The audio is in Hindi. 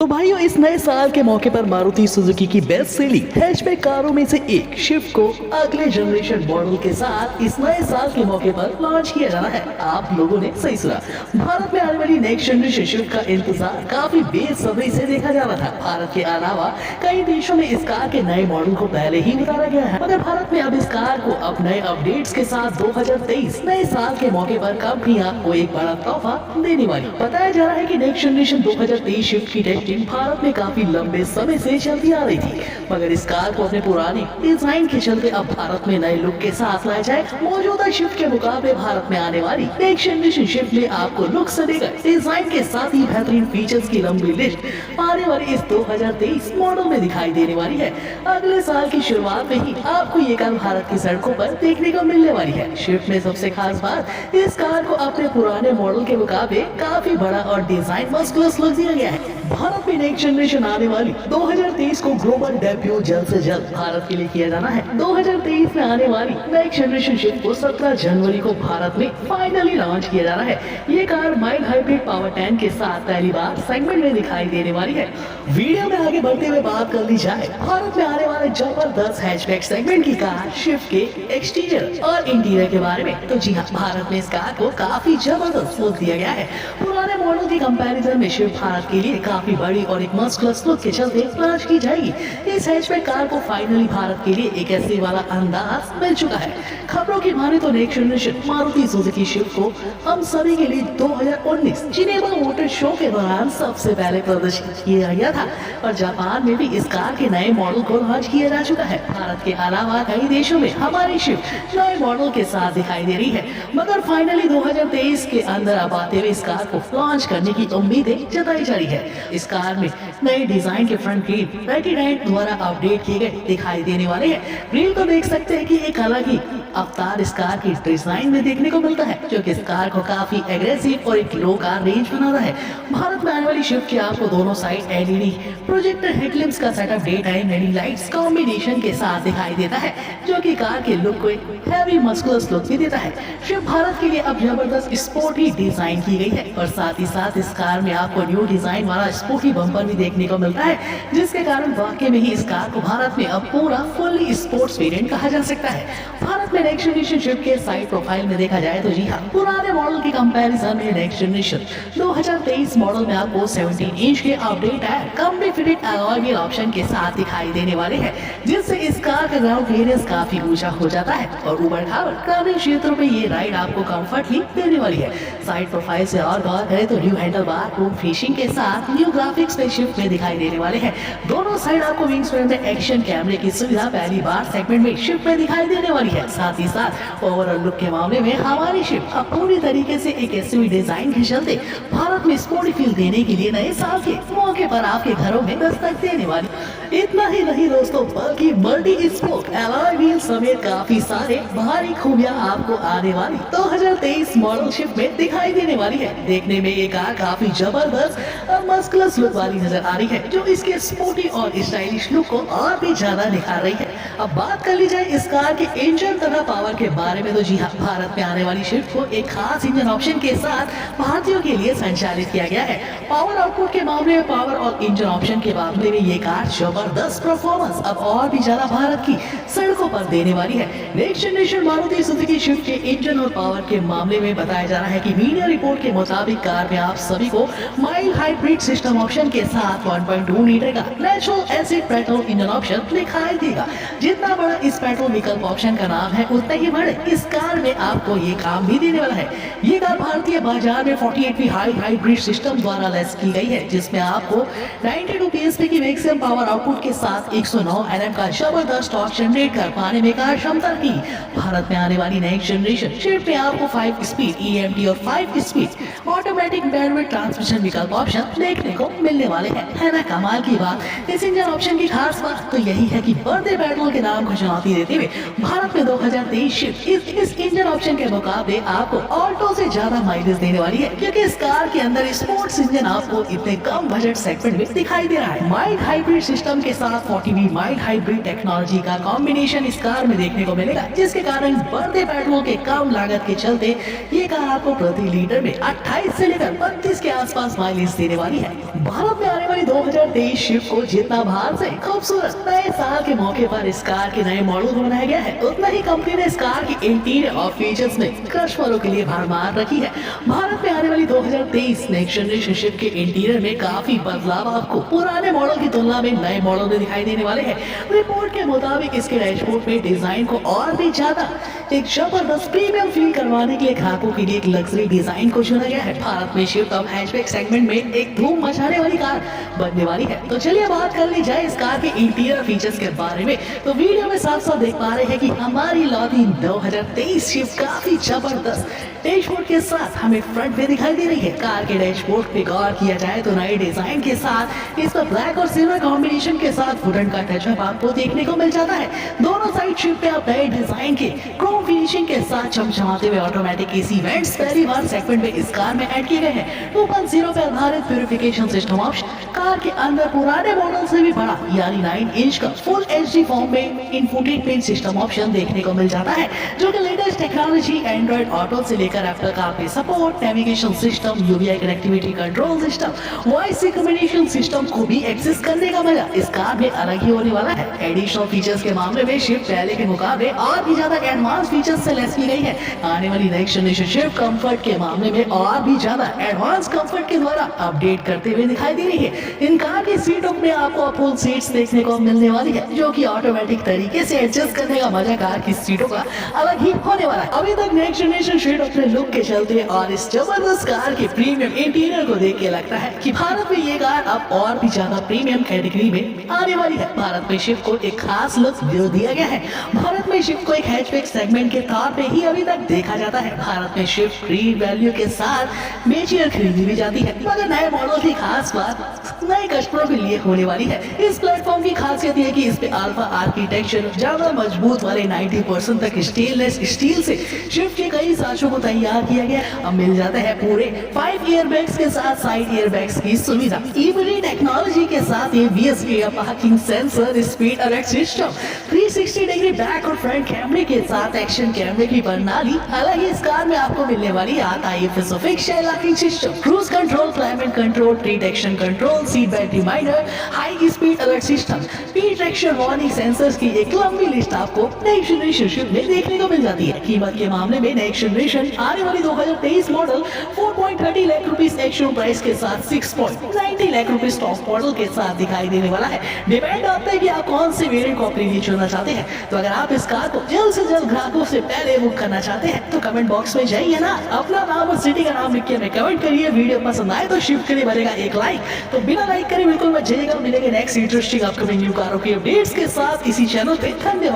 भाइयों, इस नए साल के मौके पर मारुति सुजुकी की बेस्ट सेलिंग हैचबैक कारों में से एक शिफ्ट को अगले जनरेशन मॉडल के साथ इस नए साल के मौके पर लॉन्च किया जाना है। आप लोगों ने सही सुना, भारत में आने वाली नेक्स्ट जनरेशन शिफ्ट का इंतजार काफी बेसब्री से देखा जा रहा था। भारत के अलावा कई देशों में इस कार के नए मॉडल को पहले ही उतारा गया है, मगर भारत में अब इस कार को अब नए अपडेट्स के साथ 2023 नए साल के मौके पर कंपनी आपको एक बड़ा तोहफा देने वाली। बताया जा रहा है कि नेक्स्ट जनरेशन 2023 शिफ्ट की टेस्टिंग भारत में काफी लंबे समय से चलती आ रही थी, मगर इस कार को अपने पुरानी डिजाइन के चलते अब भारत में नए लुक के साथ लाया जाए। मौजूदा शिफ्ट के मुकाबले भारत में आने वाली नेक्स्ट जनरेशन शिफ्ट में आपको लुक से लेकर डिजाइन के साथ ही बेहतरीन फीचर्स की लंबी लिस्ट आने वाले इस 2023 मॉडल में दिखाई देने वाली है। अगले साल की शुरुआत में ही आपको ये कार भारत की सड़कों पर देखने को मिलने वाली है। शिफ्ट में सबसे खास बात, इस कार को अपने पुराने मॉडल के मुकाबले काफी बड़ा और डिजाइन मस्कुलस लुक दिया गया है। भारत में नेक्स्ट जनरेशन आने वाली 2023 को ग्लोबल डेब्यू जल्द से जल्द भारत के लिए किया जाना है। 2023 में आने वाली नेक्स्ट जनरेशन शिफ्ट को 17 जनवरी को भारत में फाइनली लॉन्च किया जाना है। ये car mild hybrid power tank के साथ पहली बार सेगमेंट में दिखाई देने वाली है। वीडियो में आगे बढ़ते हुए बात कर ली जाए भारत में आने वाले जबरदस्त हैचबैक सेगमेंट की कार शिफ्ट के एक्सटीरियर और इंटीरियर के बारे में, तो जी हाँ, भारत में इस कार को काफी जबरदस्त लुक दिया गया है। पुराने मॉडल के कंपैरिजन में शिफ्ट भारत के लिए काफी बड़ी और एक मस्कुलस लुक के चलते लॉन्च की जाएगी। इस हैचबैक कार को फाइनली भारत के लिए एक ऐसे वाला अंदाज मिल चुका है। खबरों की माने तो next generation Maruti Suzuki shift को हम सभी के लिए 2019 जिनेवा मोटर शो के दौरान सबसे पहले प्रदर्शित किया गया था और जापान में भी इस कार के नए मॉडल को लॉन्च किया जा चुका है। भारत के अलावा कई देशों में हमारी शिफ्ट नए मॉडल के साथ दिखाई दे रही है, मगर फाइनली 2023 के अंदर अब आते हुए इस कार को लॉन्च करने की उम्मीदें जताई जा रही है। इस कार में नए डिजाइन के फ्रंट ग्रिल रेटिनाइट द्वारा अपडेट किए गए दिखाई देने वाले हैं। ग्रिल को देख सकते हैं कि एक अलग ही अवतार इस कार की डिजाइन में देखने को मिलता है, जो कि इस कार को काफी एग्रेसिव और एक लो कार रेंज बनाता है। भारत में आने वाली शिफ्ट के आपको दोनों साइड एलईडी प्रोजेक्टर हेडलैम्प्स का setup day time LED lights combination के साथ दिखाई देता है, जो कि कार के लुक को एक हैवी मस्कुलस लुक भी देता है। शिफ्ट भारत के लिए अब जबरदस्त स्पोर्टी डिजाइन की गई है और साथ ही साथ इस कार में आपको न्यू डिजाइन वाला स्पोर्टी बम्पर भी देखने को मिलता है, जिसके कारण वाकई में ही इस कार को भारत में अब पूरा फुल्ली स्पोर्ट्स वेरिएंट कहा जा सकता है। भारत में नेक्स्ट जनरेशन शिफ्ट के साइड प्रोफाइल में देखा जाए तो जी हाँ, पुराने मॉडल के कंपैरिजन में नेक्स्ट जनरेशन 2023 मॉडल में आपको 17 इंच के update tyre company fitted alloy wheel option के साथ दिखाई देने वाले हैं, जिससे इस कार का ग्राउंड क्लियरेंस काफी ऊंचा हो जाता है और ऊबड़ खाबड़ ग्रामीण क्षेत्रों में ये राइड आपको कंफर्ट ही देने वाली है। साइड प्रोफाइल से और गौर करें तो new handle bar room finishing के साथ न्यू ग्राफिक्स में शिफ्ट में दिखाई देने वाले हैं। दोनों साइड आपको विंग स्पैन में एक्शन कैमरे की सुविधा पहली बार सेगमेंट में शिफ्ट में दिखाई देने वाली है। साथ ही साथ ओवरऑल लुक के मामले में हमारी शिफ्ट अब पूरी तरीके से एक एसयूवी डिजाइन के चलते भारत में स्पोर्टी फील देने के लिए नए साल के मौके पर आपके घरों में दस्तक देने वाली। इतना ही नहीं दोस्तों, बल्कि मल्टी स्पोक अलॉय व्हील समेत काफी सारे भारी खूबियां आपको आने वाली 2023 मॉडल शिफ्ट में दिखाई देने वाली है। देखने में ये कार काफी जबरदस्त और मस्कुलस लुक वाली नजर आ रही है, जो इसके स्पोर्टी और स्टाइलिश लुक को और भी ज्यादा निखार रही है। अब बात कर ली जाए इस कार के इंजन तथा पावर के बारे में, तो जी हाँ, भारत में आने वाली शिफ्ट को एक खास इंजन ऑप्शन के साथ भारतीयों के लिए संचालित किया गया है। पावर आउटपुट के मामले में पावर और इंजन ऑप्शन के मामले में ये कार जबरदस्त परफॉर्मेंस अब और भी ज्यादा भारत की सड़कों पर देने वाली है। Next generation Maruti Suzuki shift के इंजन और पावर के मामले में बताया जा रहा है कि मीडिया रिपोर्ट के मुताबिक कार में आप सभी को माइल्ड हाइब्रिड सिस्टम ऑप्शन के साथ 1.2 लीटर का natural acid petrol engine option दिखाई देगा। जितना बड़ा इस पेट्रोल विकल्प ऑप्शन का नाम है, उतना ही बड़े इस कार में आपको ये काम भी देने वाला है। ये कार भारतीय बाजार में 48V हाइब्रिड सिस्टम द्वारा लैस की गई है, जिसमें आपको 92 psp की मैक्सिमम पावर आउटपुट के साथ 109 Nm का जबरदस्त टॉर्क जनरेट कर पाने में कार क्षमता की। भारत में आने वाली नेक्स्ट जनरेशन शिफ्ट में आपको 5 स्पीड EMT और 5 स्पीड ऑटोमेटिक मैनुअल ट्रांसमिशन विकल्प ऑप्शन देखने को मिलने वाले हैं। है ना कमाल की बात। इस इंजन ऑप्शन की खास बात तो यही है कि बढ़ते पेट्रोल के नाम को चुनौती देते हुए भारत में 2023 शिफ्ट इस इंजन ऑप्शन के मुकाबले आपको ऑल्टो से ज्यादा माइलेज देने वाली है, क्योंकि इस कार के अंदर स्पोर्ट्स इंजन आपको इतने कम बजट सेगमेंट में दिखाई दे रहा है। माइल्ड हाइब्रिड सिस्टम सिस्टम के साथ 40V माइल्ड हाइब्रिड टेक्नोलॉजी का कॉम्बिनेशन इस कार में देखने को मिलेगा, जिसके कारण बढ़ते पेट्रोल के कम लागत के चलते ये कार आपको प्रति लीटर में 28 से लेकर 32 के आसपास माइलेज देने वाली है। भारत में आने वाली 2023 स्विफ्ट को जितना बाहर से खूबसूरत नए साल के मौके पर इस कार के नए मॉडल को बनाया गया है, उतना ही कंपनी ने इस कार की इंटीरियर और फीचर्स में कस्टमरों के लिए भरमार रखी है। भारत में आने वाली 2023 नेक्स्ट जनरेशन स्विफ्ट के इंटीरियर में काफी बदलाव आपको पुराने मॉडल की तुलना में नए मॉडल में दिखाई देने वाले हैं। रिपोर्ट के मुताबिक इसके डैशबोर्ड में डिजाइन को और भी ज्यादा एक जबरदस्त प्रीमियम फील करवाने के लिए ग्राहकों के लिए एक लग्जरी डिजाइन को चुना गया है। भारत में स्विफ्ट अब हैचबैक सेगमेंट में एक धूम मचाने वाली कार बनने वाली है। तो चलिए बात कर ली जाए इस कार के इंटीरियर फीचर्स के बारे में। तो वीडियो में साफ साफ देख पा रहे हैं कि हमारी लॉरी 2023 स्विफ्ट काफी जबरदस्त डैशबोर्ड के साथ हमें फ्रंट में दिखाई दे रही है। कार के डैशबोर्ड पे गौर किया जाए तो नए डिजाइन के साथ इस पर ब्लैक और सिल्वर कॉम्बिनेशन के साथ वुडन का टचअप आपको देखने को मिल जाता है। दोनों साइड शिफ्ट पे आप नए डिजाइन के क्रोम फिनिशिंग के साथ चमचमाते हुए ऑटोमेटिक एसी वेंट्स पहली बार सेगमेंट में इस कार में ऐड किए गए हैं। 2.0 पे आधारित प्यूरिफिकेशन सिस्टम ऑप्शन कार के अंदर पुराने मॉडल से भी बड़ा यानी 9 इंच का फुल एचडी फॉर्म में इंफोटेनमेंट सिस्टम ऑप्शन देखने को मिल जाता है, जो कि लेटेस्ट टेक्नोलॉजी एंड्रॉइड ऑटो से लेकर Apple CarPlay support, navigation system, UVI connectivity control system, voice recommendation system को भी एक्सेस करने का मजा इस कार में अलग ही होने वाला है। एडिशनल फीचर्स के मामले में स्विफ्ट पहले के मुकाबले और भी ज्यादा एडवांस फीचर्स से लैस की गई है। आने वाली नेक्स्ट जनरेशन स्विफ्ट कंफर्ट के मामले में और भी ज्यादा एडवांस कंफर्ट के द्वारा अपडेट करते हुए दिखाई दे रही है। इन कार की सीटों में आपको फुल सीट्स देखने को मिलने वाली है, जो कि ऑटोमेटिक तरीके से एडजस्ट करने का मजा कार की सीटों का अलग ही होने वाला है। अभी तक नेक्स्ट जनरेशन स्विफ्ट अपने लुक के चलते और इस जबरदस्त कार के प्रीमियम इंटीरियर को देख के लगता है कि भारत में ये कार अब और भी ज्यादा प्रीमियम कैटेगरी में आने वाली है। भारत में स्विफ्ट को एक खास लुक दिया गया है। भारत में स्विफ्ट को एक हैचबैक सेगमेंट के तौर पे ही अभी तक देखा जाता है। भारत में स्विफ्ट क्रीड वैल्यू के साथ बेची और खरीदी भी जाती है, मगर नए मॉडल की खास बात नए कस्टमरों के लिए होने वाली है। इस प्लेटफॉर्म की खासियत है कि इस पे अल्फा आर्किटेक्चर ज्यादा मजबूत वाले 90% तक स्टेनलेस स्टील से स्विफ्ट के कई साँचों को तैयार किया गया। अब मिल जाता है पूरे 5 एयरबैग्स के साथ साइड एयरबैग्स की सुविधा। ईवीडी टेक्नोलॉजी के साथ ये VSP parking sensor, speed alert system, 360 degree back और फ्रंट कैमरे के साथ एक्शन कैमरे की प्रणाली हालांकि इस कार में आपको मिलने वाली IFS fix locking system, cruise control, climate control, tree traction control, seat belt reminder, high speed alert system, speed traction warning sensors की एक लंबी लिस्ट आपको नेक्स्ट जनरेशन स्विफ्ट में देखने को मिल जाती है। कीमत के मामले में नेक्स्ट जनरेशन आने वाली 2023 model 4.30 lakh rupees ex-showroom price के साथ 6.90 लाख रुपीस टॉप मॉडल के साथ दिखाई देने वाला है। डिपेंड करता है कि आप कौन से वेरिएंट को अपने लिए चुनना चाहते हैं। तो अगर आप इस कार को जल्द से जल्द ग्राहकों से पहले बुक करना चाहते हैं तो कमेंट बॉक्स में जाइए ना, अपना नाम और सिटी का नाम लिख के हमें कमेंट करिए। वीडियो पसंद आए तो स्विफ्ट के लिए बनेगा एक लाइक, तो बिना लाइक करे बिल्कुल मत जाइएगा। मिलेंगे नेक्स्ट इंटरेस्टिंग अपकमिंग न्यू कारों की अपडेट्स के साथ इसी चैनल पे। धन्यवाद।